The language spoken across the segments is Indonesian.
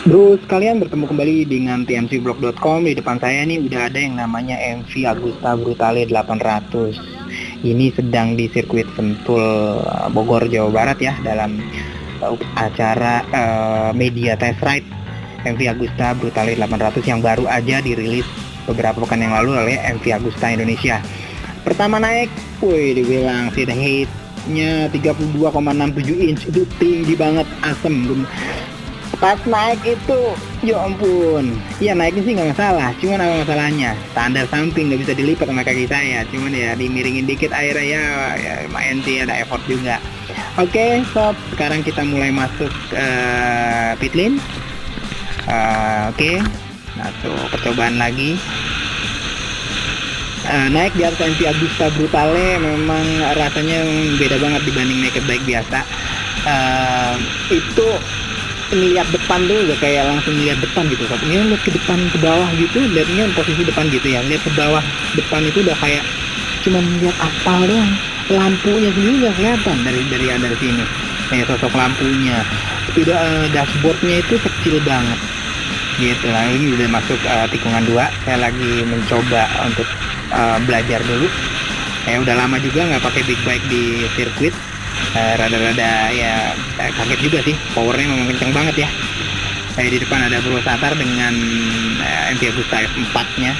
Bro, sekalian bertemu kembali dengan tmcblog.com. Di depan saya nih udah ada yang namanya MV Agusta Brutale 800. Ini sedang di sirkuit Sentul, Bogor, Jawa Barat ya, dalam acara media test ride MV Agusta Brutale 800 yang baru aja dirilis beberapa pekan yang lalu oleh MV Agusta Indonesia. Pertama naik, dibilang seat height-nya 32,67 inch, itu tinggi banget, asem. Pas naik itu, ya ampun, ya naiknya sih nggak masalah, cuman apa masalahnya? Standar samping nggak bisa dilipat sama kaki saya, cuman ya dimiringin dikit airnya ya lumayan sih, ada effort juga. Oke, sob, sekarang kita mulai masuk pit lane. Oke, satu percobaan lagi. Naik di atas MV Agusta Brutale memang rasanya beda banget dibanding naked bike biasa. Itu ngeliat depan tuh udah kayak langsung ngeliat depan gitu. Ini lihat ke depan ke bawah gitu, lihatnya posisi depan gitu ya. Lihat ke bawah depan itu udah kayak cuman lihat aspal doang. Lampunya sendiri udah kelihatan dari sini. Kayak sosok lampunya. Dashboardnya itu kecil banget. Gitu lah, ini udah masuk tikungan 2. Saya lagi mencoba untuk belajar dulu. Saya udah lama juga nggak pakai big bike di sirkuit. Rada-rada ya kaget juga sih, powernya memang kenceng banget ya. Saya di depan ada Bro Satar dengan MV Agusta F4 nya.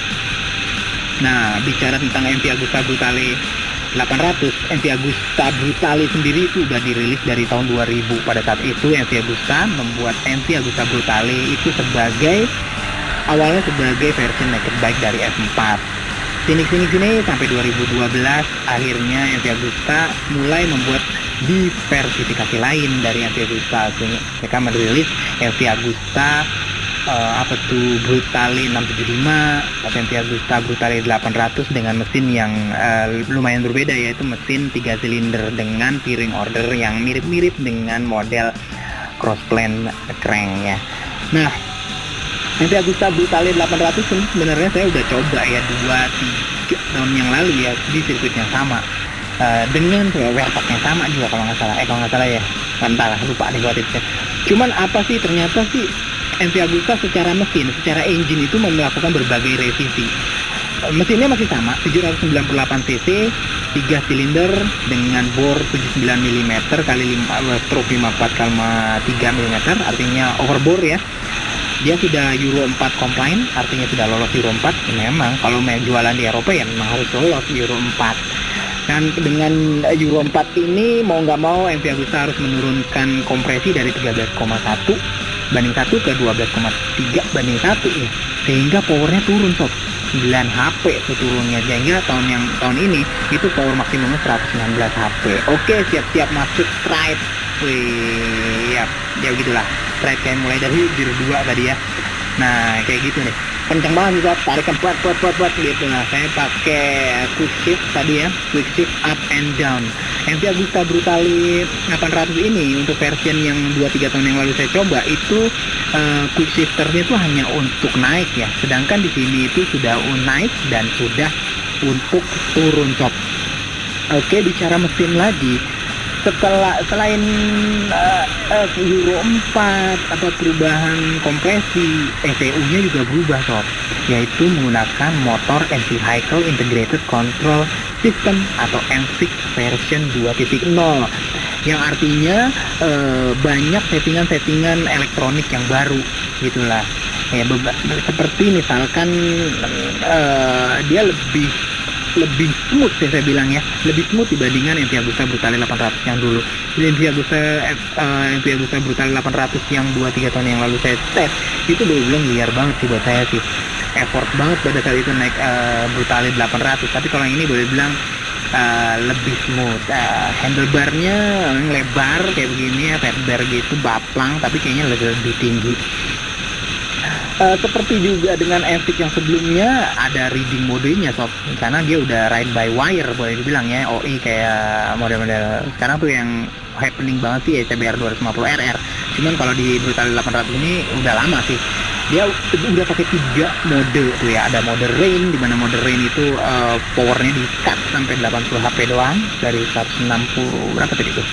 Nah, bicara tentang MV Agusta Brutale 800, MV Agusta Brutale sendiri itu udah dirilis dari tahun 2000. Pada saat itu MV Agusta membuat MV Agusta Brutale itu awalnya sebagai versi naked bike dari F4. Sini sampai 2012 akhirnya MV Agusta mulai membuat diversifikasi lain dari MV Agusta. Mereka merilis MV Agusta Brutale 675 atau MV Agusta Brutale 800 dengan mesin yang lumayan berbeda, yaitu mesin 3 silinder dengan steering order yang mirip-mirip dengan model crossplane crank ya. Nah, MV Agusta Brutale 800 sebenarnya saya udah coba ya 2-3 tahun yang lalu ya di sirkuit yang sama, dengan WRTOC yang sama juga kalau nggak salah ya, entahlah, lupa deh gua tipsnya. Cuman apa sih, ternyata sih MV Agusta secara mesin, secara engine itu melakukan berbagai revisi. Mesinnya masih sama, 798 cc, 3 silinder dengan bore 79 mm kali stroke 54,3 mm, artinya overbore ya. Dia sudah Euro 4 compliant, artinya sudah lolos Euro 4. Memang kalau mau jualan di Eropa ya memang harus lolos Euro 4. Dan dengan Euro 4 ini mau nggak mau MV Agusta harus menurunkan kompresi dari 13,1 banding 1 ke 12,3 banding 1 ya. Sehingga powernya turun sob, 9 HP itu turunnya. Sehingga tahun ini itu power maksimumnya 119 HP. Oke, siap-siap masuk stride. Wih, ya begitulah. Stride kayak mulai dari gear 2 tadi ya. Nah, kayak gitu nih. Kenceng banget juga, tarikan buat gitu. Nah, saya pakai quick shift tadi ya, quick shift up and down. MV Agusta Brutale 800 ini untuk versi yang 2-3 tahun yang lalu saya coba itu quick shifternya itu hanya untuk naik ya. Sedangkan di sini itu sudah naik dan sudah untuk turun sob. Oke, bicara mesin lagi. Selain Euro 4 atau perubahan kompresi, ECU-nya juga berubah sob, yaitu menggunakan motor MV Vehicle Integrated Control System atau MVIC version 2.0 yang artinya banyak settingan elektronik yang baru gitulah ya, seperti misalkan dia lebih smooth ya, saya bilang ya, lebih smooth dibandingkan MV Agusta Brutale 800 yang dulu. MV Agusta Brutale 800 yang 2-3 tahun yang lalu saya tes itu belum liar banget sih buat saya sih, effort banget pada saat itu naik Brutale 800. Tapi kalau yang ini boleh bilang lebih smooth, handlebarnya lebar kayak begini ya, fatbar gitu, baplang, tapi kayaknya lebih tinggi. Seperti juga dengan MVIC yang sebelumnya ada reading modenya sob, karena dia udah ride by wire boleh dibilang ya, OI kayak model-model sekarang tuh yang happening banget sih CBR 250RR. Cuman kalau di Brutale 800 ini udah lama sih, dia udah pakai 3 mode tuh ya. Ada mode rain, dimana mode rain itu powernya di cut sampai 80 HP doang dari 160 berapa tadi tuh,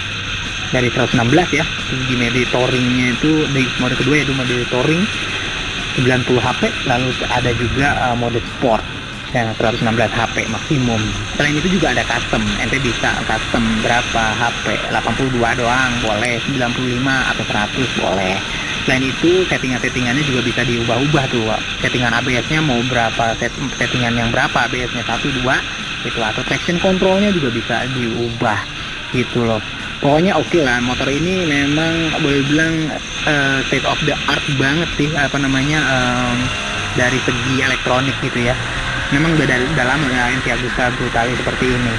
dari 116 ya, di mode touringnya itu di mode kedua ya, itu mode touring 90 HP, lalu ada juga mode sport ya 116 HP maksimum. Selain itu juga ada custom, ente bisa custom berapa HP, 82 doang boleh, 95 atau 100 boleh. Selain itu settingannya juga bisa diubah-ubah tuh, settingan ABS-nya mau berapa, settingan yang berapa, ABS-nya 1, 2 gitu, atau traction controlnya juga bisa diubah gitu loh. Pokoknya oke lah, motor ini memang boleh bilang state of the art banget sih, dari segi elektronik gitu ya. Memang udah lama ya NV Agusta Brutale seperti ini.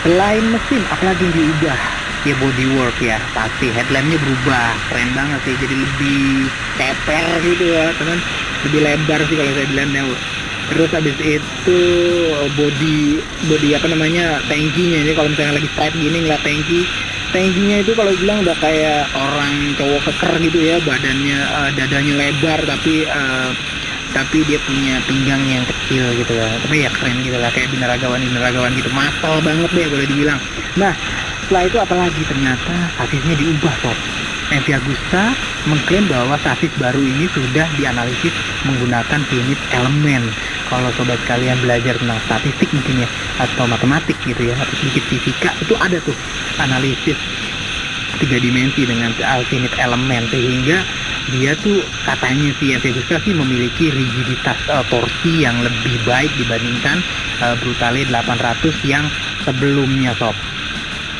Selain mesin, apalagi yang diubah? Ya bodywork ya, pasti headlampnya berubah, keren banget sih, jadi lebih ceper gitu ya teman, lebih lebar sih kalau saya bilang ya. Terus habis itu body tankinya ini, kalau misalnya lagi straight gini ngeliat tankinya itu kalau bilang udah kayak orang cowok keker gitu ya, badannya dadanya lebar tapi dia punya pinggang yang kecil gitu lah, tapi ya keren gitu lah, kayak binaragawan gitu, masal banget deh boleh dibilang. Nah setelah itu apalagi, ternyata sasisnya diubah sob. NV Agusta mengklaim bahwa sasis baru ini sudah dianalisis menggunakan finite element. Kalau sobat sekalian belajar tentang statistik mungkin ya, atau matematik gitu ya, atau sedikit fisika, itu ada tuh analisis 3 dimensi dengan finite element, sehingga dia tuh katanya si NV Agusta sih memiliki rigiditas torsi yang lebih baik dibandingkan Brutale 800 yang sebelumnya sob.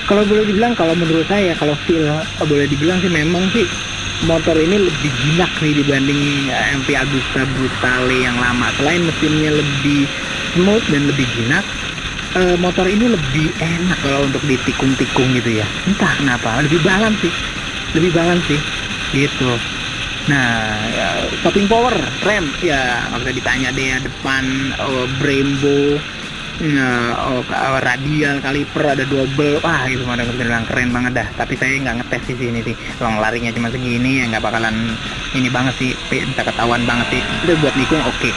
Kalau boleh dibilang, kalau menurut saya, kalau feel boleh dibilang sih memang sih motor ini lebih jinak nih dibanding NV Agusta Brutale yang lama. Selain mesinnya lebih smooth dan lebih jinak, motor ini lebih enak kalau untuk ditikung-tikung gitu ya. Entah kenapa, lebih balance sih gitu. Nah, stopping power, rem, ya nggak usah ditanya deh ya, depan Brembo, radial, kaliper ada double, wah gitu, mana bilang keren banget dah. Tapi saya nggak ngetes di sini sih, ruang larinya cuma segini ya, nggak bakalan ini banget sih, bisa ketahuan banget sih. Itu buat nikung oke.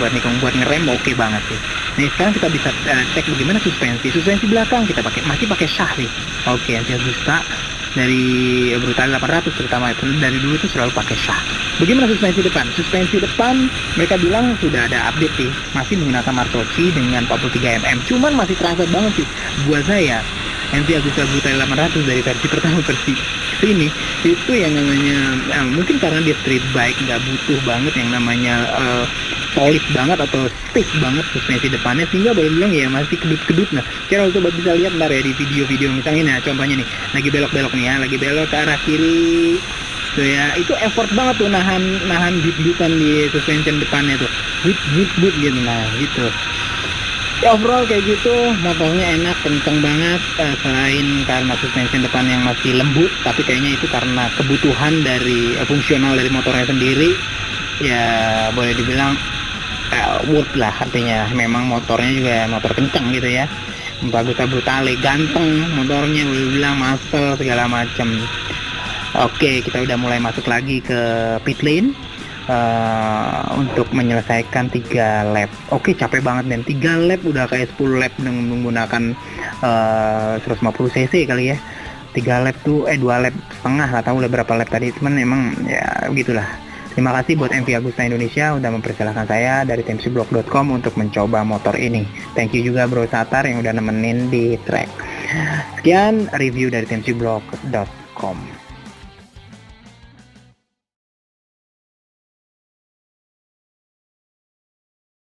Buat nikung, buat ngerem oke banget sih. Nah sekarang kita bisa cek bagaimana suspensi belakang, kita masih pakai Shah nih. Oke, NV Agusta dari Brutale 800 terutama itu dari dulu tuh selalu pakai Shah. Bagaimana suspensi depan? Mereka bilang sudah ada update sih, masih menggunakan Marzocchi dengan 43 mm. Cuman masih terasa banget sih buat saya NV Agusta Brutale 800 dari versi pertama versi sini itu yang namanya mungkin karena dia street bike, nggak butuh banget yang namanya solid banget atau stiff banget suspensi depannya, sehingga boleh bilang ya masih kedut-kedut. Nah kalau sobat bisa lihat ntar ya di video-video misalnya, nah contohnya nih lagi belok-belok nih ya, lagi belok ke arah kiri tuh ya, itu effort banget tuh nahan beat-beatan di suspension depannya tuh, beat gitu. Nah gitu ya, overall kayak gitu, motornya enak, kenceng banget. Selain karena suspension depan yang masih lembut, tapi kayaknya itu karena kebutuhan dari fungsional dari motornya sendiri ya, boleh dibilang worth lah, artinya memang motornya juga motor kenceng gitu ya. Agusta Brutale ganteng motornya, boleh bilang muscle segala macam. Oke, kita udah mulai masuk lagi ke pit lane untuk menyelesaikan 3 lap. Oke, capek banget nih, 3 lap udah kayak 10 lap dengan menggunakan 150 cc kali ya. 3 lap tuh 2 lap setengah, lah tahu udah berapa lap tadi, cuman emang ya begitulah. Terima kasih buat NV Agusta Indonesia udah mempersilahkan saya dari temsiblog.com untuk mencoba motor ini. Thank you juga Bro Satar yang udah nemenin di track. Sekian review dari temsiblog.com.